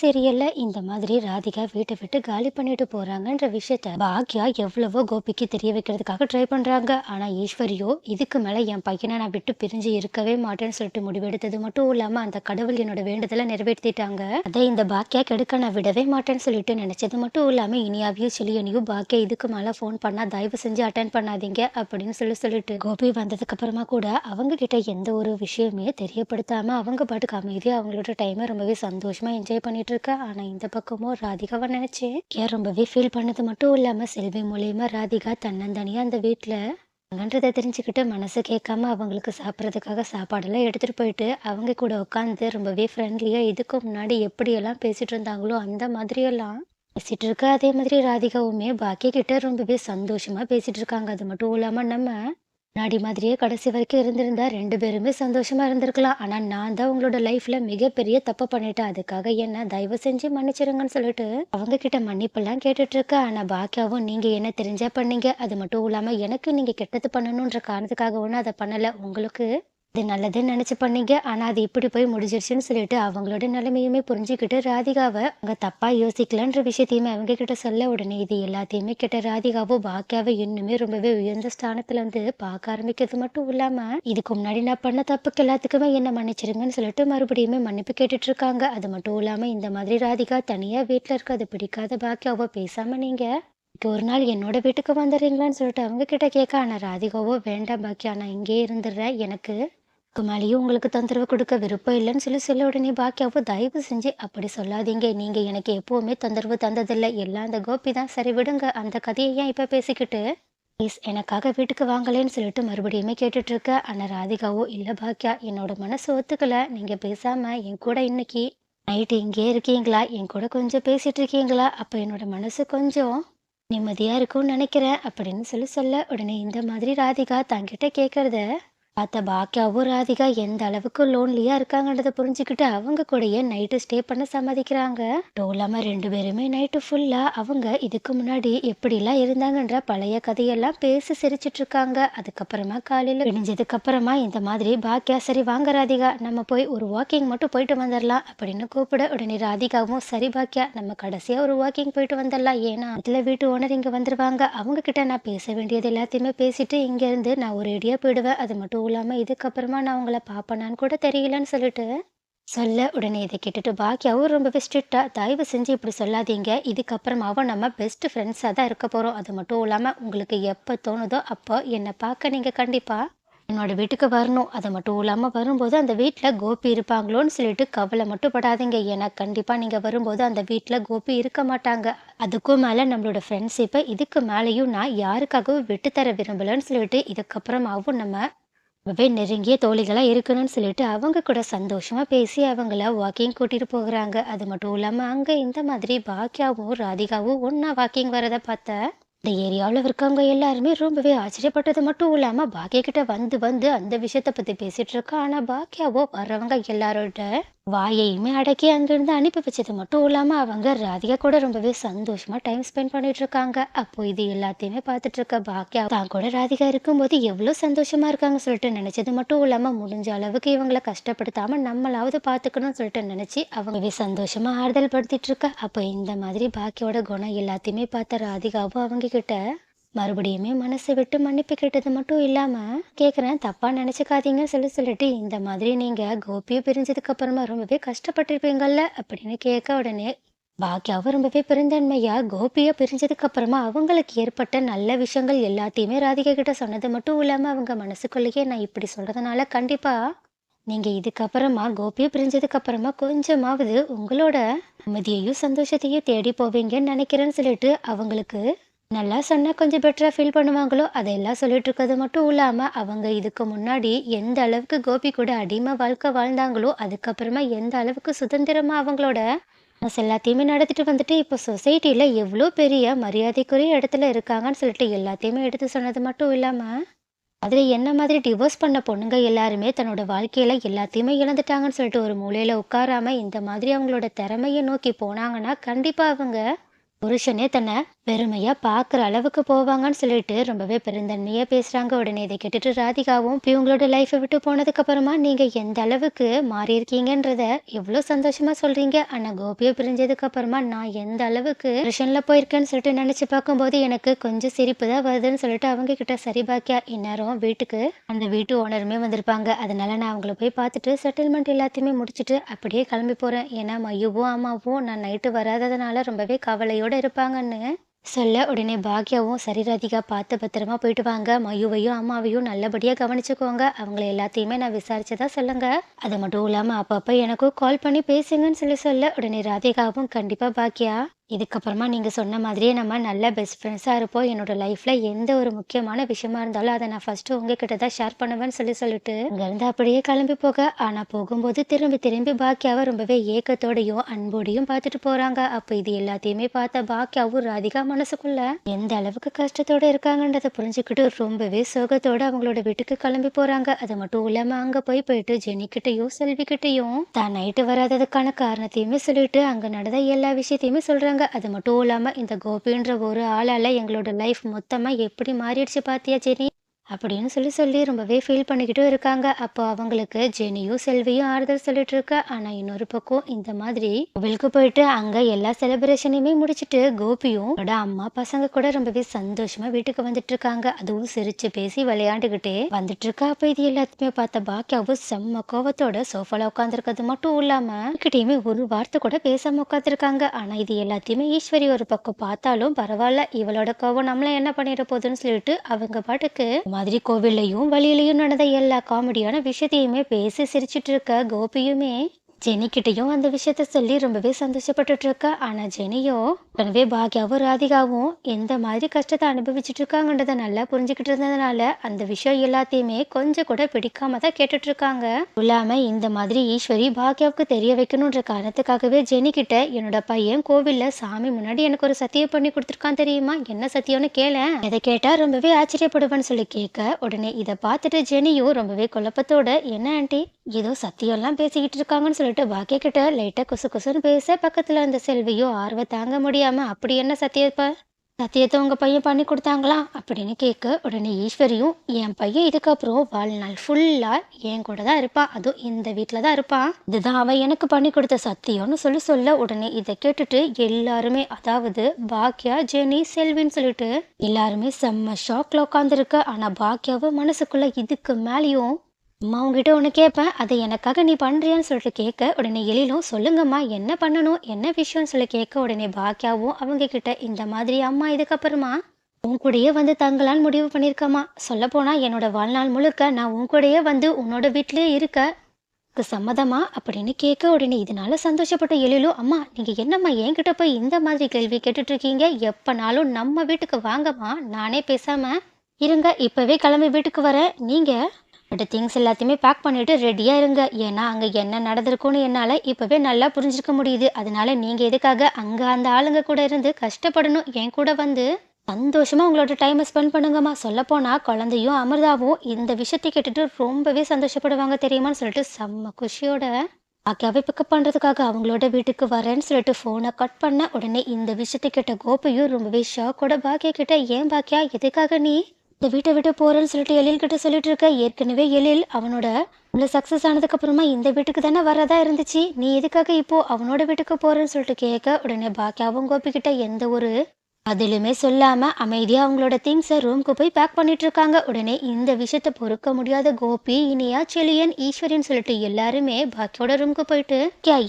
சீரியல்ல இந்த மாதிரி ராதிகா வீட்டை விட்டு காலி பண்ணிட்டு போறாங்கன்ற விஷயத்த பாக்யா எவ்வளவோ கோபிக்கு தெரிய வைக்கிறதுக்காக ட்ரை பண்றாங்க. ஆனா ஈஸ்வரியோ இதுக்கு மேல என் பையனை நான் விட்டு பிரிஞ்சு இருக்கவே மாட்டேன்னு சொல்லிட்டு முடிவெடுத்தது மட்டும் இல்லாம அந்த கடவுள் என்னோட வேண்டுதலை நிறைவேற்றிட்டாங்க. அதை இந்த பாக்யா கெடுக்க நான் விடவே மாட்டேன்னு சொல்லிட்டு நினைச்சது மட்டும் இல்லாம இனியாவையும் செலியனையும் பாக்யா இதுக்கு மேல போன் பண்ணா தயவு செஞ்சு அட்டன் பண்ணாதீங்க அப்படின்னு சொல்லிட்டு கோபி வந்ததுக்கு அப்புறமா கூட அவங்க கிட்ட எந்த ஒரு விஷயமே தெரியப்படுத்தாம அவங்க பாட்டுக்கு அமைதியா அவங்களோட டைமை ரொம்பவே சந்தோஷமா என்ஜாய் பண்ணிட்டு இருக்கா. ஆனா இந்த பக்கமும் ராதிகாவை நினைச்சேன் ஏன் ரொம்பவே ஃபீல் பண்ணது மட்டும் இல்லாம செல்வி மூலியமா ராதிகா தன்னந்தனியா அந்த வீட்டுல அங்கன்றதை தெரிஞ்சுக்கிட்டு மனசு கேட்காம அவங்களுக்கு சாப்பிட்றதுக்காக சாப்பாடெல்லாம் எடுத்துட்டு போயிட்டு அவங்க கூட உட்காந்து ரொம்பவே ஃப்ரெண்ட்லியா இதுக்கு முன்னாடி எப்படியெல்லாம் பேசிட்டு இருந்தாங்களோ அந்த மாதிரியெல்லாம் பேசிட்டு இருக்கா. அதே மாதிரி ராதிகாவுமே பாக்கிய கிட்ட ரொம்பவே சந்தோஷமா பேசிட்டு இருக்காங்க. அது மட்டும் இல்லாம நம்ம முன்னாடி மாதிரியே கடைசி வரைக்கும் இருந்திருந்தா 2 பேருமே சந்தோஷமா இருந்திருக்கலாம். ஆனா நான் தான் உங்களோட லைஃப்ல மிகப்பெரிய தப்பு பண்ணிட்டேன். அதுக்காக என்ன தயவு செஞ்சு மன்னிச்சிருங்கன்னு சொல்லிட்டு அவங்க கிட்ட மன்னிப்பெல்லாம் கேட்டுட்டு இருக்கா. ஆனா பாக்கியாவும் நீங்க என்ன தெரிஞ்சா பண்ணீங்க. அது மட்டும் இல்லாம எனக்கு நீங்க கெட்டது பண்ணணும்ன்ற காரணத்துக்காக ஒன்றும் அதை பண்ணல. உங்களுக்கு இது நல்லதுன்னு நினைச்சு பண்ணீங்க. ஆனா அது இப்படி போய் முடிஞ்சிருச்சுன்னு சொல்லிட்டு அவங்களோட நிலைமையுமே புரிஞ்சுக்கிட்டு ராதிகாவை அவங்க தப்பா யோசிக்கலன்ற விஷயத்தையுமே அவங்க கிட்ட சொல்ல உடனே இது எல்லாத்தையுமே கேட்ட ராதிகாவோ பாக்கியாவை இன்னுமே ரொம்பவே உயர்ந்த ஸ்தானத்துல வந்து பார்க்க ஆரம்பிக்கிறது மட்டும் இல்லாம இதுக்கு முன்னாடி நான் பண்ண தப்புக்கு எல்லாத்துக்குமே என்ன மன்னிச்சிருங்கன்னு சொல்லிட்டு மறுபடியுமே மன்னிப்பு கேட்டுட்டு இருக்காங்க. அது மட்டும் இல்லாம இந்த மாதிரி ராதிகா தனியா வீட்டுல இருக்கிறது பிடிக்காத பாக்கியாவோ பேசாம நீங்க ஒரு நாள் என்னோட வீட்டுக்கு வந்துடுறீங்களான்னு சொல்லிட்டு அவங்க கிட்ட கேட்க. ஆனா ராதிகாவோ வேண்டாம் பாக்கியா நான் இங்கே இருந்துடுறேன், எனக்கு மேலேயும் உங்களுக்கு தொந்தரவு கொடுக்க விருப்பம் இல்லைன்னு சொல்ல உடனே பாக்கியாவோ தயவு செஞ்சு அப்படி சொல்லாதீங்க, நீங்க எனக்கு எப்பவுமே தொந்தரவு தந்ததில்லை, எல்லாம் அந்த கோபி தான், சரி விடுங்க அந்த கதையை ஏன் இப்ப பேசிக்கிட்டு ப்ளீஸ் எனக்காக வீட்டுக்கு வாங்கலேன்னு சொல்லிட்டு மறுபடியுமே கேட்டுட்டு இருக்க. ஆனா ராதிகாவோ இல்ல பாக்கியா என்னோட மனசு ஒத்துக்கல, நீங்க பேசாம என் கூட இன்னைக்கு நைட்டு இங்கே இருக்கீங்களா, என் கூட கொஞ்சம் பேசிட்டு இருக்கீங்களா, அப்ப என்னோட மனசு கொஞ்சம் நிம்மதியா இருக்கும்னு நினைக்கிறேன் அப்படின்னு சொல்ல உடனே இந்த மாதிரி ராதிகா தங்கிட்ட கேட்கறத பார்த்த பாக்கியாவும் ராதிகா எந்த அளவுக்கு லோன்லியா இருக்காங்கன்றத புரிஞ்சுக்கிட்டு அவங்க கூடயே நைட்டு ஸ்டே பண்ண சம்மதிக்கிறாங்க. டோலாம 2 பேருமே நைட்டு ஃபுல்லா அவங்க இதுக்கு முன்னாடி எப்படிலாம் இருந்தாங்கன்ற பழைய கதையெல்லாம் பேசி சிரிச்சிட்டு இருக்காங்க. அதுக்கப்புறமா காலையில விடிஞ்சதுக்கு அப்புறமா இந்த மாதிரி பாக்கியா சரி வாங்க ராதிகா நம்ம போய் ஒரு வாக்கிங் மட்டும் போயிட்டு வந்துடலாம் அப்படின்னு கூப்பிட உடனே ராதிகாவும் சரி பாக்கியா நம்ம கடைசியா ஒரு வாக்கிங் போயிட்டு வந்துடலாம், ஏன்னா அதுல வீட்டு ஓனர் இங்க வந்துருவாங்க, அவங்க கிட்ட நான் பேச வேண்டியது எல்லாத்தையுமே பேசிட்டு இங்க இருந்து நான் ஒரு ரெடியா போயிடுவேன், அது மட்டும் இல்லாம இதுக்கப்புறமா நான் உங்களை பாப்பனான்னு கூட தெரியலன்னு சொல்லிட்டு உடனே இதை கேட்டுட்டு பாக்கியாவும் ரொம்பவே ஸ்ட்ரிக்டா தயவு செஞ்சு இப்படி சொல்லாதீங்க, இதுக்கப்புறமாவும் நம்ம பெஸ்ட் ஃப்ரெண்ட்ஸா தான் இருக்க போறோம், அது மட்டும் இல்லாம உங்களுக்கு எப்ப தோணுதோ அப்போ என்னை பார்க்க நீங்க கண்டிப்பா என்னோட வீட்டுக்கு வரணும், அது மட்டும் இல்லாம வரும்போது அந்த வீட்டுல கோபி இருப்பாங்களோன்னு சொல்லிட்டு கவலை மட்டும் படாதீங்க, ஏன்னா கண்டிப்பா நீங்க வரும்போது அந்த வீட்டுல கோபி இருக்க மாட்டாங்க, அதுக்கும் மேல நம்மளோட ஃப்ரெண்ட்ஷிப்பை இதுக்கு மேலேயும் நான் யாருக்காகவும் விட்டு தர விரும்பலன்னு சொல்லிட்டு இதுக்கப்புறமாவும் நம்ம ரொம்பவே நெருங்கிய தோழிகளா இருக்கணும்னு சொல்லிட்டு அவங்க கூட சந்தோஷமா பேசி அவங்கள வாக்கிங் கூட்டிட்டு போகிறாங்க. அது மட்டும் இல்லாம அங்க இந்த மாதிரி பாக்கியாவும் ராதிகாவும் ஒன்னா வாக்கிங் வரத பார்த்த இந்த ஏரியாவில் இருக்கவங்க எல்லாருமே ரொம்பவே ஆச்சரியப்பட்டது மட்டும் இல்லாம பாக்கியா கிட்ட வந்து வந்து அந்த விஷயத்த பத்தி பேசிட்டு இருக்கா. ஆனா பாக்கியாவோ வர்றவங்க எல்லாரோட வாயையுமே அடக்கி அங்கிருந்து அனுப்பி வச்சது மட்டும் இல்லாம அவங்க ராதிகா கூட ரொம்பவே சந்தோஷமா டைம் ஸ்பெண்ட் பண்ணிட்டு இருக்காங்க. அப்போ இது எல்லாத்தையுமே பார்த்துட்டு இருக்க பாக்கியா தான் கூட ராதிகா இருக்கும்போது எவ்வளவு சந்தோஷமா இருக்காங்க சொல்லிட்டு நினைச்சது மட்டும் இல்லாம முடிஞ்ச அளவுக்கு இவங்களை கஷ்டப்படுத்தாம நம்மளாவது பாத்துக்கணும்னு சொல்லிட்டு நினைச்சு அவங்கவே சந்தோஷமா ஆறுதல் படுத்திட்டு இருக்கா. அப்போ இந்த மாதிரி பாக்கியோட குணம் எல்லாத்தையுமே பார்த்த ராதிகாவும் அவங்க கிட்ட மறுபடியுமே மனசை விட்டு மன்னிப்பு கேட்டது மட்டும் இல்லாம கேக்குறேன் தப்பா நினைச்சுக்காதீங்கன்னு சொல்லிட்டு இந்த மாதிரி நீங்க கோபியை பிரிஞ்சதுக்கு அப்புறமா ரொம்பவே கஷ்டப்பட்டிருப்பீங்கல்ல அப்படின்னு கேட்க உடனே பாக்கியாவும் ரொம்பவே பெருந்தன்மையா கோபியை பிரிஞ்சதுக்கு அப்புறமா அவங்களுக்கு ஏற்பட்ட நல்ல விஷயங்கள் எல்லாத்தையுமே ராதிகா கிட்ட சொன்னது மட்டும் இல்லாம அவங்க மனசுக்குள்ளேயே நான் இப்படி சொல்றதுனால கண்டிப்பா நீங்க இதுக்கப்புறமா கோபியை பிரிஞ்சதுக்கு அப்புறமா கொஞ்சமாவது உங்களோட நிம்மதியையும் சந்தோஷத்தையும் தேடி போவீங்கன்னு நினைக்கிறேன்னு சொல்லிட்டு அவங்களுக்கு நல்லா சொன்னா கொஞ்சம் பெட்டரா ஃபீல் பண்ணுவாங்களோ அதெல்லாம் சொல்லிட்டு இருக்கிறது மட்டும் இல்லாம அவங்க இதுக்கு முன்னாடி எந்த அளவுக்கு கோபி கூட அடிமை வாழ்க்கை வாழ்ந்தாங்களோ அதுக்கப்புறமா எந்த அளவுக்கு சுதந்திரமா அவங்களோட எல்லாத்தையுமே நடத்திட்டு வந்துட்டு இப்போ சொசைட்டில எவ்வளோ பெரிய மரியாதைக்குரிய இடத்துல இருக்காங்கன்னு சொல்லிட்டு எல்லாத்தையுமே எடுத்து சொன்னது மட்டும் இல்லாம அதுல என்ன மாதிரி டிவோர்ஸ் பண்ண பொண்ணுங்க எல்லாருமே தன்னோட வாழ்க்கையில எல்லாத்தையுமே இழந்துட்டாங்கன்னு சொல்லிட்டு ஒரு மூலையில உட்காராம இந்த மாதிரி அவங்களோட திறமையை நோக்கி போனாங்கன்னா கண்டிப்பா அவங்க புருஷனே தன்னை பெருமையா பார்க்குற அளவுக்கு போவாங்கன்னு சொல்லிட்டு ரொம்பவே பெருந்தன்மையா பேசுறாங்க. உடனே இதை கேட்டுட்டு ராதிகாவும், இப்ப இவங்களோட லைஃப்ப விட்டு போனதுக்கு அப்புறமா நீங்க எந்த அளவுக்கு மாறியிருக்கீங்கன்றத எவ்வளோ சந்தோஷமா சொல்றீங்க. ஆனா கோபிய பிரிஞ்சதுக்கு அப்புறமா நான் எந்த அளவுக்கு டிப்ரஷன்ல போயிருக்கேன்னு சொல்லிட்டு நினைச்சு பார்க்கும்போது எனக்கு கொஞ்சம் சிரிப்பு தான் வருதுன்னு சொல்லிட்டு அவங்க கிட்ட சரி பாக்கியா இந்நேரம் வீட்டுக்கு அந்த வீட்டு ஓனருமே வந்திருப்பாங்க. அதனால நான் அவங்கள போய் பார்த்துட்டு செட்டில்மெண்ட் எல்லாத்தையுமே முடிச்சுட்டு அப்படியே கிளம்பி போறேன். ஏன்னா மையுவும் அம்மாவும் நான் நைட்டு வராததுனால ரொம்பவே கவலையோட இருப்பாங்கன்னு சொல்ல, உடனே பாக்யாவும் சரி ராதிகா பார்த்து பத்திரமா போயிட்டு வாங்க. மயுவையும் அம்மாவையும் நல்லபடியா கவனிச்சுக்கோங்க. அவங்கள எல்லாத்தையுமே நான் விசாரிச்சதா சொல்லுங்க. அது மட்டும் இல்லாம அப்பப்ப எனக்கும் கால் பண்ணி பேசுங்கன்னு சொல்ல, உடனே ராதிகாவும் கண்டிப்பா பாக்யா, இதுக்கப்புறமா நீங்க சொன்ன மாதிரியே நம்ம நல்ல பெஸ்ட் ஃப்ரெண்ட்ஸா இருப்போம். என்னோட லைஃப்ல எந்த ஒரு முக்கியமான விஷயமா இருந்தாலும் அதை நான் ஃபர்ஸ்ட் உங்ககிட்ட தான் ஷேர் பண்ணுவேன்னு சொல்லிட்டு அங்கிருந்து அப்படியே கிளம்பி போக. ஆனா போகும்போது திரும்பி திரும்பி பாக்கியாவை ரொம்பவே ஏக்கத்தோடையும் அன்போடையும் பார்த்துட்டு போறாங்க. அப்ப இது எல்லாத்தையுமே பார்த்த பாக்கியாவும் ராதிகா மனசுக்குள்ள எந்த அளவுக்கு கஷ்டத்தோட இருக்காங்கன்றத புரிஞ்சுக்கிட்டு ரொம்பவே சோகத்தோட அவங்களோட வீட்டுக்கு கிளம்பி போறாங்க. அது மட்டும் இல்லாம அங்க போயிட்டு ஜெனி கிட்டயும் செல்வி கிட்டயும் தான் நைட்டு வராததுக்கான காரணத்தையுமே சொல்லிட்டு அங்க நடந்த எல்லா விஷயத்தையுமே சொல்றாங்க. அது மட்டும் இல்லாம இந்த கோபின்ற ஒரு ஆளால எங்களோட லைஃப் மொத்தமா எப்படி மாறிடுச்சு பாத்தியா ஜெனி அப்படின்னு சொல்லி ரொம்பவே ஃபீல் பண்ணிக்கிட்டும் இருக்காங்க. அப்போ அவங்களுக்கு ஜெனியும் செல்வியும் ஆறுதல் சொல்லிட்டு இருக்கா. ஆனா இன்னொரு பக்கம் இந்த மாதிரி கோவிலுக்கு போயிட்டு அங்க எல்லா செலிப்ரேஷனையுமே முடிச்சுட்டு கோபியும் அவரோட அம்மா பசங்க கூட ரொம்பவே சந்தோஷமா வீட்டுக்கு வந்துட்டு இருக்காங்க. அதுவும் சிரிச்சு பேசி விளையாண்டுகிட்டே வந்துட்டு இருக்கா. அப்ப இது எல்லாத்தையுமே பார்த்த பாக்கியாவும் செம்ம கோவத்தோட சோஃபால உட்காந்துருக்கிறது மட்டும் இல்லாம கிட்டயுமே ஒரு வார்த்தை கூட பேசாம உட்காந்துருக்காங்க. ஆனா இது எல்லாத்தையுமே ஈஸ்வரி ஒரு பக்கம் பார்த்தாலும் பரவாயில்ல, இவளோட கோவம் நம்மள என்ன பண்ணிட போகுதுன்னு சொல்லிட்டு அவங்க பாட்டுக்கு மாதிரி கோவில்லையும் வழியிலையும் நடந்த எல்லா காமெடியான விஷயத்தையுமே பேசி சிரிச்சிட்டு இருக்க கோபியுமே ஜெனி கிட்டயும் அந்த விஷயத்த சொல்லி ரொம்பவே சந்தோஷப்பட்டுட்டு இருக்கா. ஆனா ஜெனியோ எனவே பாக்யாவும் ராதிகாவும் எந்த மாதிரி கஷ்டத்தை அனுபவிச்சுட்டு இருக்காங்கன்றத நல்லா புரிஞ்சுக்கிட்டு இருந்ததுனால அந்த விஷயம் எல்லாத்தையுமே கொஞ்சம் கூட பிடிக்காம தான் கேட்டுட்டு இருக்காங்க. இல்லாம இந்த மாதிரி ஈஸ்வரி பாக்யாவுக்கு தெரிய வைக்கணும்ன்ற காரணத்துக்காகவே ஜெனி கிட்ட என்னோட பையன் கோவில்ல சாமி முன்னாடி எனக்கு ஒரு சத்தியம் பண்ணி கொடுத்துருக்கான் தெரியுமா, என்ன சத்தியம்னு கேள, இதை கேட்டா ரொம்பவே ஆச்சரியப்படுவேன்னு சொல்லி கேட்க, உடனே இதை பார்த்துட்டு ஜெனியும் ரொம்பவே குழப்பத்தோட என்ன ஆண்டி ஏதோ சத்தியம்லாம் பேசிக்கிட்டு இருக்காங்கன்னு சொல்லிட்டு பாக்கிய கிட்ட லைட்டா குசு குசுன்னு பேச, பக்கத்துல அந்த செல்வியோ ஆர்வ தாங்க முடியாம அப்படி என்ன சத்தியத்தை உங்க பையன் பண்ணி கொடுத்தாங்களாம் அப்படின்னு கேட்க, உடனே ஈஸ்வரியும் என் பையன் இதுக்கப்புறம் வாழ்நாள் ஃபுல்லா என் கூட தான் இருப்பான், அதுவும் இந்த வீட்டுல தான் இருப்பான், இதுதான் அவன் எனக்கு பண்ணி கொடுத்த சத்தியம்னு சொல்ல, உடனே இதை கேட்டுட்டு எல்லாருமே அதாவது பாக்கியா ஜெனி செல்வின்னு சொல்லிட்டு எல்லாருமே செம்ம ஷாக்ல உட்காந்துருக்க. ஆனா பாக்கியாவும் மனசுக்குள்ள இதுக்கு மேலேயும் அம்மா உங்ககிட்ட ஒன்று கேட்பேன், அதை எனக்காக நீ பண்ணுறியான்னு சொல்லிட்டு கேட்க, உடனே எழிலும் சொல்லுங்கம்மா என்ன பண்ணணும் என்ன விஷயம்னு சொல்லி கேட்க, உடனே பாக்கியாவும் அவங்க கிட்ட இந்த மாதிரி அம்மா இதுக்கப்புறமா உன் கூடயே வந்து தங்கலான்னு முடிவு பண்ணியிருக்கம்மா, சொல்லப்போனா என்னோட வாழ்நாள் முழுக்க நான் உன் கூடயே வந்து உன்னோட வீட்டிலே இருக்க சம்மதமா அப்படின்னு கேட்க, உடனே இதனால சந்தோஷப்பட்ட எழிலும் அம்மா நீங்க என்னம்மா என்கிட்ட போய் இந்த மாதிரி கேள்வி கேட்டுட்டு இருக்கீங்க, எப்பனாலும் நம்ம வீட்டுக்கு வாங்கம்மா, நானே பேசாம இருங்க இப்பவே கிளம்பி வீட்டுக்கு வரேன், நீங்க பட் திங்ஸ் எல்லாத்தையுமே பேக் பண்ணிட்டு ரெடியா இருங்க, ஏன்னா அங்க என்ன நடந்திருக்கும்னு என்னால இப்பவே நல்லா புரிஞ்சுக்க முடியுது, அதனால நீங்க எதுக்காக அங்க அந்த ஆளுங்க கூட இருந்து கஷ்டப்படணும், என் கூட வந்து சந்தோஷமா உங்களோட டைமை ஸ்பெண்ட் பண்ணுங்கம்மா, சொல்ல போனா குழந்தையும் அமிர்தாவும் இந்த விஷயத்தை கேட்டுட்டு ரொம்பவே சந்தோஷப்படுவாங்க தெரியுமான்னு சொல்லிட்டு செம்ம குஷியோட பாக்கியாவை பிக்கப் பண்றதுக்காக அவங்களோட வீட்டுக்கு வரேன்னு சொல்லிட்டு போனை கட் பண்ண, உடனே இந்த விஷயத்தை கேட்ட கோபையும் ரொம்பவே ஷாக்கோட பாக்கியா கிட்ட ஏன் பாக்கியா எதுக்காக நீ இந்த வீட்டை விட்டு போறேன்னு சொல்லிட்டு எழில் கிட்ட சொல்லிட்டு இருக்க, ஏற்கனவே எழில் அவனோட சக்சஸ் ஆனதுக்கு அப்புறமா இந்த வீட்டுக்கு தானே வரதா இருந்துச்சு, நீ எதுக்காக இப்போ அவனோட வீட்டுக்கு போறேன்னு சொல்லிட்டு கேட்க, உடனே பாக்கியாவும் கோபி கிட்ட எந்த ஒரு அதிலுமே சொல்லாம அமைதியா அவங்களோட திங்ஸை ரூம்க்கு போய் பேக் பண்ணிட்டு இருக்காங்க. உடனே இந்த விஷயத்த பொறுக்க முடியாத கோபி இனியா செலியன் ஈஸ்வரின்னு சொல்லிட்டு எல்லாருமே பாக்கியோட ரூம்க்கு போயிட்டு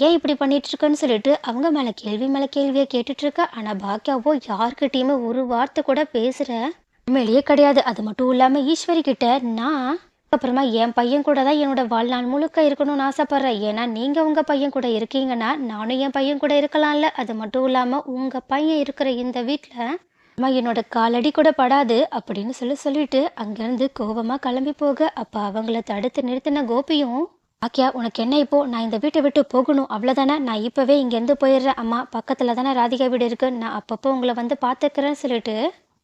ஏன் இப்படி பண்ணிட்டு இருக்கன்னு சொல்லிட்டு அவங்க மேல கேள்வியை கேட்டுட்டு இருக்க. ஆனா பாக்கியாவோ யார்கிட்டயுமே ஒரு வார்த்தை கூட பேசுற உண்மையிலேயே கிடையாது. அது மட்டும் இல்லாம ஈஸ்வரி கிட்ட நான் அப்புறமா என் பையன் கூட தான் என்னோட வாழ்நாள் முழுக்க இருக்கணும்னு ஆசைப்படுறேன், ஏன்னா நீங்க உங்க பையன் கூட இருக்கீங்கன்னா நானும் என் பையன் கூட இருக்கலாம்ல, அது மட்டும் இல்லாம உங்க பையன் இருக்கிற இந்த வீட்டுல என்னோட காலடி கூட படாது அப்படின்னு சொல்லிட்டு அங்கிருந்து கோபமா கிளம்பி போக, அப்ப அவங்கள தடுத்து நிறுத்தின கோபியும் ஆக்கியா உனக்கு என்ன இப்போ, நான் இந்த வீட்டை விட்டு போகணும் அவ்வளவுதானே, நான் இப்பவே இங்க இருந்து போயிடுறேன், அம்மா பக்கத்துல தானே ராதிகா வீடு இருக்கு, நான் அப்பப்போ உங்களை வந்து பாத்துக்கிறேன்னு சொல்லிட்டு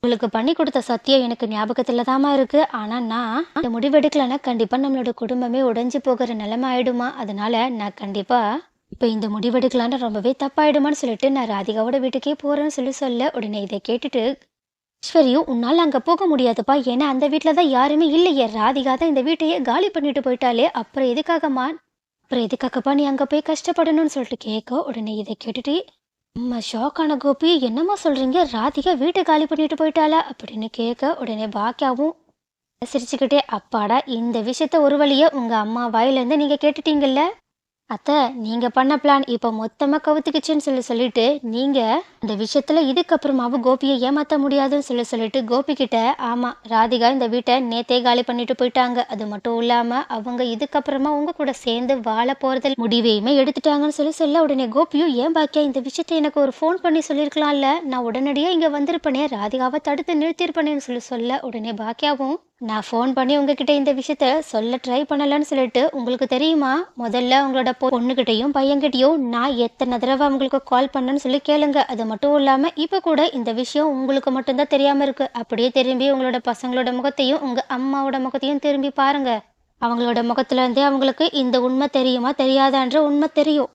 உங்களுக்கு பண்ணி கொடுத்த சத்தியம் எனக்கு ஞாபகத்துல தாமா இருக்கு, ஆனா நான் இந்த முடிவெடுக்கலன்னா கண்டிப்பா நம்மளோட குடும்பமே உடைஞ்சு போகிற நிலைமை ஆயிடுமா, அதனால நான் கண்டிப்பா இப்போ இந்த முடிவெடுக்கலான்னு ரொம்பவே தப்பாயிடுமான்னு சொல்லிட்டு நான் ராதிகாவோட வீட்டுக்கே போறேன்னு சொல்ல உடனே இதை கேட்டுட்டு ஈஸ்வரியும் உன்னால அங்க போக முடியாதுப்பா. ஏன்னா அந்த வீட்ல தான் யாருமே இல்லையே. ராதிகா தான் இந்த வீட்டையே காலி பண்ணிட்டு போயிட்டாளே. அப்புறம் எதுக்காகப்பா நீ அங்க போய் கஷ்டப்படணும்னு சொல்லிட்டு கேட்க உடனே இதை கேட்டுட்டு ஷாக் ஆன கோபி என்னம்மா சொல்றீங்க? ராதிகா வீட்டை காலி பண்ணிட்டு போயிட்டாளா அப்படின்னு கேட்க உடனே பாக்கியாவும் சிரிச்சுக்கிட்டே அப்பாடா இந்த விஷயத்த ஒரு வழியா உங்க அம்மா வாயிலேருந்து நீங்க கேட்டுட்டீங்கல்ல. அத்தை நீங்க பண்ண பிளான் இப்போ மொத்தமா கவுத்துக்குச்சுன்னு சொல்லிட்டு நீங்க இந்த விஷயத்துல இதுக்கப்புறமாவும் கோபியை ஏமாத்த முடியாதுன்னு சொல்லிட்டு கோபி கிட்ட ஆமா ராதிகா இந்த வீட்டை நேத்தே காலி பண்ணிட்டு போயிட்டாங்க, அது மட்டும் இல்லாம அவங்க இதுக்கப்புறமா உங்க கூட சேர்ந்து வாழ போறதில் முடிவையுமே எடுத்துட்டாங்கன்னு சொல்ல உடனே கோபியும் ஏன் பாக்கியா இந்த விஷயத்த எனக்கு ஒரு ஃபோன் பண்ணி சொல்லியிருக்கலாம்ல, நான் உடனடியே இங்க வந்திருப்பேனே, ராதிகாவை தடுத்து நிறுத்தியிருப்பேன்னு சொல்ல உடனே பாக்கியாவும் நான் ஃபோன் பண்ணி உங்ககிட்ட இந்த விஷயத்த சொல்ல ட்ரை பண்ணலன்னு சொல்லிட்டு உங்களுக்கு தெரியுமா, முதல்ல உங்களோட பொண்ணுகிட்டையும் பையன்கிட்டையும் நான் எத்தனை தடவை அவங்களுக்கு கால் பண்ணேன்னு சொல்லி கேளுங்க. அது மட்டும் இல்லாம இப்ப கூட இந்த விஷயம் உங்களுக்கு மட்டும்தான் தெரியாம இருக்கு. அப்படியே திரும்பி உங்களோட பசங்களோட முகத்தையும் உங்க அம்மாவோட முகத்தையும் திரும்பி பாருங்க. அவங்களோட முகத்துல இருந்தே அவங்களுக்கு இந்த உண்மை தெரியுமா தெரியாதான்ற உண்மை தெரியும்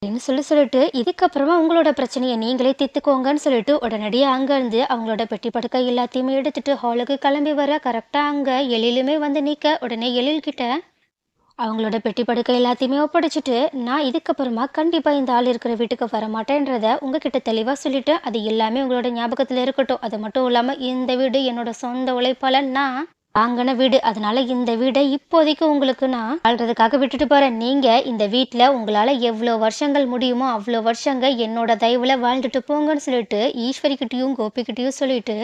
அப்படின்னு சொல்லிட்டு இதுக்கப்புறமா உங்களோட பிரச்சனையை நீங்களே தீர்த்துக்கோங்கன்னு சொல்லிட்டு உடனடியே அங்கேருந்து அவங்களோட பெட்டி படுக்கை எல்லாத்தையுமே எடுத்துட்டு ஹாலுக்கு கிளம்பி வர கரெக்டாக அங்கே எழிலுமே வந்து நிற்க உடனே எழில்கிட்ட அவங்களோட பெட்டி படுக்கை எல்லாத்தையுமே ஒப்படைச்சிட்டு நான் இதுக்கப்புறமா கண்டிப்பாக இந்த ஆள் இருக்கிற வீட்டுக்கு வரமாட்டேன்றத உங்ககிட்ட தெளிவாக சொல்லிட்டு அது எல்லாமே உங்களோட ஞாபகத்தில் இருக்கட்டும். அது மட்டும் இல்லாமல் இந்த வீடு என்னோட சொந்த உழைப்பால நான் வாங்கின வீடு, அதனால இந்த வீடை இப்போதைக்கு உங்களுக்கு நான் வாழ்றதுக்காக விட்டுட்டு போறேன். நீங்க இந்த வீட்டில் உங்களால எவ்வளோ வருஷங்கள் முடியுமோ அவ்வளோ வருஷங்க என்னோட தயவுல வாழ்ந்துட்டு போங்கன்னு சொல்லிட்டு ஈஸ்வரிக்கிட்டையும் கோபிக்கிட்டையும் சொல்லிட்டு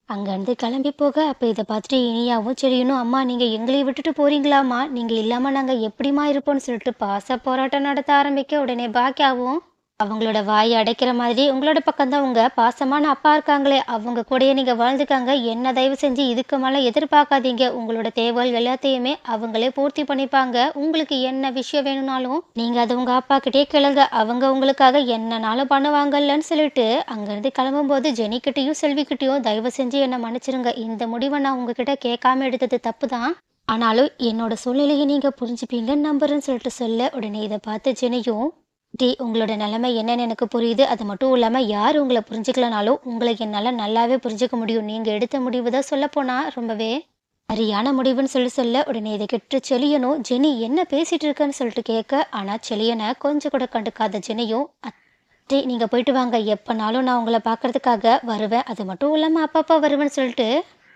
அங்கேருந்து கிளம்பி போக அப்போ இதை பார்த்துட்டு இனியாவும் சரியணும் அம்மா நீங்கள் எங்களையும் விட்டுட்டு போறீங்களாம்மா, நீங்கள் இல்லாமல் நாங்கள் எப்படிமா இருப்போம்னு சொல்லிட்டு பாச போராட்டம் நடத்த ஆரம்பிக்க உடனே பாக்கியாவும் அவங்களோட வாயை அடைக்கிற மாதிரி உங்களோட பக்கம்தான் உங்க பாசமான அப்பா இருக்காங்களே அவங்க கூடயே நீங்க வாழ்ந்துக்காங்க, என்ன தயவு செஞ்சு இதுக்கு மேலே எதிர்பார்க்காதீங்க, உங்களோட தேவைகள் எல்லாத்தையுமே அவங்களே பூர்த்தி பண்ணிப்பாங்க, உங்களுக்கு என்ன விஷயம் வேணும்னாலும் நீங்க அதை உங்க அப்பா கிட்டே கேளுங்க, அவங்க உங்களுக்காக என்னனாலும் பண்ணுவாங்கல்லன்னு சொல்லிட்டு அங்கிருந்து கிளம்பும்போது ஜெனிக்கிட்டையும் செல்விக்கிட்டையும் தயவு செஞ்சு என்ன மன்னிச்சிருங்க, இந்த முடிவை நான் உங்ககிட்ட கேட்காம எடுத்தது தப்பு தான், ஆனாலும் என்னோட சூழ்நிலையை நீங்க புரிஞ்சுப்பீங்கன்னு நம்புறேன்னு சொல்ல உடனே இதை பார்த்து ஜெனியும் உங்களோட நிலைமை என்னன்னு எனக்கு புரியுது, அது மட்டும் இல்லாமல் யார் உங்களை புரிஞ்சுக்கலனாலும் உங்களை என்னால் நல்லாவே புரிஞ்சுக்க முடியும், நீங்கள் எடுத்த முடிவு தான் சொல்லப்போனால் ரொம்பவே சரியான முடிவுன்னு சொல்ல உடனே இதை கெட்டு செலியனும் ஜெனி என்ன பேசிட்டு இருக்கன்னு சொல்லிட்டு கேட்க ஆனால் செலியனை கொஞ்சம் கூட கண்டுக்காத ஜெனியும் அட்டே நீங்கள் போயிட்டு வாங்க, எப்போனாலும் நான் உங்களை பார்க்கறதுக்காக வருவேன், அது மட்டும் இல்லாமல் அப்பப்போ வருவேன்னு சொல்லிட்டு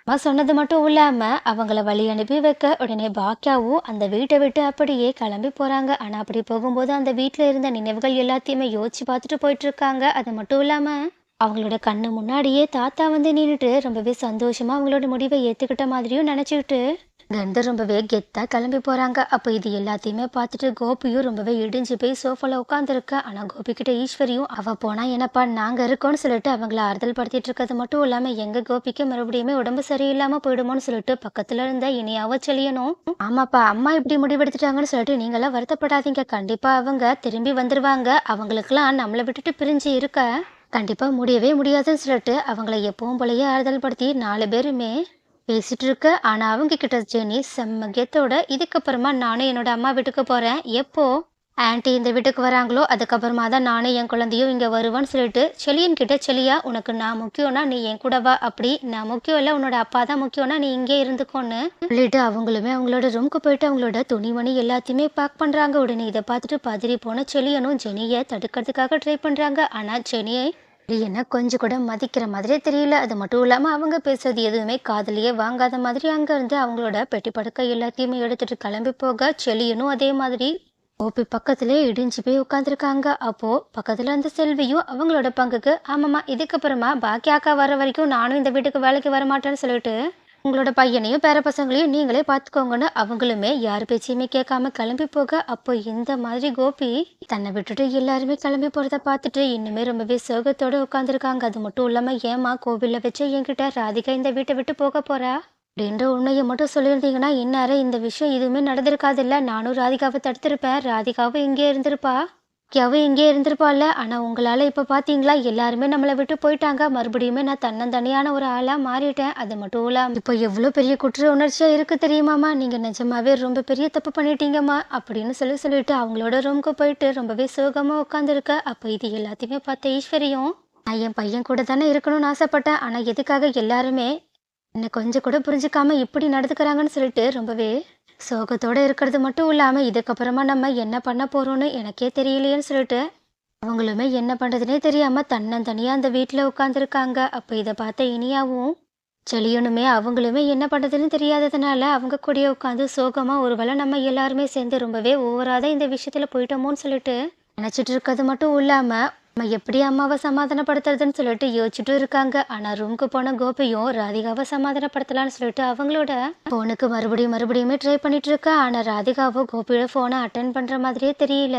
அம்மா சொன்னது மட்டும் இல்லாம அவங்கள வழி அனுப்பி வைக்க உடனே பாக்கியாவும் அந்த வீட்டை விட்டு அப்படியே கிளம்பி போறாங்க. ஆனா அப்படி போகும்போது அந்த வீட்டுல இருந்த நினைவுகள் எல்லாத்தையுமே யோசிச்சு பார்த்துட்டு போயிட்டு இருக்காங்க. அது மட்டும் இல்லாம அவங்களோட கண்ணு முன்னாடியே தாத்தா வந்து நின்றுட்டு ரொம்பவே சந்தோஷமா அவங்களோட முடிவை ஏத்துக்கிட்ட மாதிரியும் நினைச்சுக்கிட்டு கந்து ரொம்பவே கெத்தா கிளம்பி போறாங்க. அப்போ இது எல்லாத்தையுமே பார்த்துட்டு கோபியும் ரொம்பவே இடிஞ்சு போய் சோஃபால உட்காந்துருக்க. ஆனா கோபி கிட்ட ஈஸ்வரியும் அவ போனா என்னப்பா நாங்க இருக்கோம்னு சொல்லிட்டு அவங்கள ஆறுதல் படுத்திட்டு இருக்கிறது மட்டும் இல்லாம எங்க கோபிக்கு மறுபடியுமே உடம்பு சரியில்லாம போயிடுமோன்னு சொல்லிட்டு பக்கத்துல இருந்த இனியாவ செழியணும் ஆமாப்பா அம்மா இப்படி முடிவெடுத்துட்டாங்கன்னு சொல்லிட்டு நீங்களாம் வருத்தப்படாதீங்க, கண்டிப்பா அவங்க திரும்பி வந்துருவாங்க, அவங்களுக்கெல்லாம் நம்மளை விட்டுட்டு பிரிஞ்சு இருக்க கண்டிப்பா முடியவே முடியாதுன்னு சொல்லிட்டு அவங்கள எப்பவும் போலயே ஆறுதல் படுத்தி 4 பேருமே பேசிட்டு இருக்க. ஆனா அவங்க கிட்ட ஜெனி செம்ம கெத்தோட இதுக்கப்புறமா நானும் என்னோட அம்மா வீட்டுக்கு போறேன், எப்போ ஆன்ட்டி இந்த வீட்டுக்கு வராங்களோ அதுக்கப்புறமா தான் நானும் என் குழந்தையும் இங்க வருவான்னு சொல்லிட்டு செலியன் கிட்ட செலியா உனக்கு நான் முக்கியம்னா நீ என் கூட வா, அப்படி நான் முக்கியம் இல்லை உன்னோட அப்பா தான் முக்கியம்னா நீ இங்கே இருந்துக்கோன்னு சொல்லிட்டு அவங்களுமே அவங்களோட ரூமுக்கு போயிட்டு அவங்களோட துணிமணி எல்லாத்தையுமே பேக் பண்றாங்க. உடனே இதை பார்த்துட்டு பதறி போன செலியனும் ஜெனியை தடுக்கிறதுக்காக ட்ரை பண்றாங்க. ஆனா ஜெனியை என்ன கொஞ்சம் கூட மதிக்கிற மாதிரியே தெரியல, அது மட்டும் இல்லாம அவங்க பேசுறது எதுவுமே காதலியே வாங்காத மாதிரி அங்க இருந்து அவங்களோட பெட்டி படுக்கை எல்லாத்தையுமே எடுத்துட்டு கிளம்பி போக செலியனும் அதே மாதிரி ஓபி பக்கத்திலே இடிஞ்சு போய் உட்காந்துருக்காங்க. அப்போ பக்கத்துல அந்த செல்வியும் அவங்களோட பங்குக்கு ஆமாம்மா இதுக்கப்புறமா பாக்கி அக்கா வர வரைக்கும் நானும் இந்த வீட்டுக்கு வேலைக்கு வரமாட்டேன்னு சொல்லிட்டு உங்களோட பையனையும் பேர பசங்களையும் நீங்களே பார்த்துக்கோங்கன்னு அவங்களுமே யார் பேச்சையுமே கேட்காம கிளம்பி போக அப்போ இந்த மாதிரி கோபி தன்னை விட்டுட்டு எல்லாருமே கிளம்பி போறத பார்த்துட்டு இன்னுமே ரொம்பவே சோகத்தோட உட்காந்துருக்காங்க. அது மட்டும் இல்லாம ஏமா கோவில்ல வச்சு என்கிட்ட ராதிகா இந்த வீட்டை விட்டு போக போறா அப்படின்ற உண்மையை மட்டும் சொல்லியிருந்தீங்கன்னா இந்நேரம் இந்த விஷயம் எதுவுமே நடந்திருக்காது இல்ல, நானும் ராதிகாவை தடுத்திருப்பேன், ராதிகாவும் இங்கே இருந்திருப்பா அவ இங்கே இருந்திருப்பாள்ல. ஆனா உங்களால இப்ப பாத்தீங்களா, எல்லாருமே நம்மள விட்டு போயிட்டாங்க. மறுபடியுமே நான் தன்னந்தனியான ஒரு ஆளா மாறிட்டேன். அது மட்டும் இல்லாம இப்ப எவ்ளோ பெரிய குற்ற உணர்ச்சியா இருக்கு தெரியுமாம்மா? நீங்க நிஜமாவே ரொம்ப பெரிய தப்பு பண்ணிட்டீங்கம்மா. அப்படின்னு சொல்லிட்டு அவங்களோட ரூமுக்கு போயிட்டு ரொம்பவே சோகமா உட்காந்துருக்கா. அப்ப இது எல்லாத்தையுமே பார்த்த ஈஸ்வரியும், நான் என் பையன் கூட தானே இருக்கணும்னு ஆசைப்பட்டேன். ஆனா எதுக்காக எல்லாருமே என்ன கொஞ்சம் கூட புரிஞ்சுக்காம இப்படி நடந்துக்கிறாங்கன்னு சொல்லிட்டு ரொம்பவே சோகத்தோட இருக்கிறது மட்டும் இல்லாம, இதுக்கப்புறமா நம்ம என்ன பண்ண போறோம்னு எனக்கே தெரியலையேன்னு சொல்லிட்டு, அவங்களுமே என்ன பண்றதுன்னே தெரியாம தன்னந்தனியா அந்த வீட்ல உட்காந்துருக்காங்க. அப்ப இத பார்த்த இனியாவும், செழியனுமே அவங்களுமே என்ன பண்றதுன்னு தெரியாததுனால, அவங்க கூடயே உட்காந்து சோகமா ஒருவேளை நம்ம எல்லாருமே சேர்ந்து ரொம்பவே ஓவரா தான் இந்த விஷயத்துல போயிட்டோமோன்னு சொல்லிட்டு நினைச்சிட்டு இருக்கிறது மட்டும் இல்லாம, நம்ம எப்படி அம்மாவ சமாதானப்படுத்துறதுன்னு சொல்லிட்டு யோசிச்சுட்டும் இருக்காங்க. ஆனா ரூமுக்கு போன கோபியும் ராதிகாவ சமாதானப்படுத்தலாம்னு சொல்லிட்டு அவங்களோட ஃபோனுக்கு மறுபடியுமே ட்ரை பண்ணிட்டு இருக்கா. ஆனா ராதிகாவோ கோபியோட ஃபோனை அட்டெண்ட் பண்ற மாதிரியே தெரியல.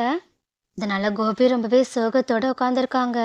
இதனால கோபி ரொம்பவே சோகத்தோட உட்காந்துருக்காங்க.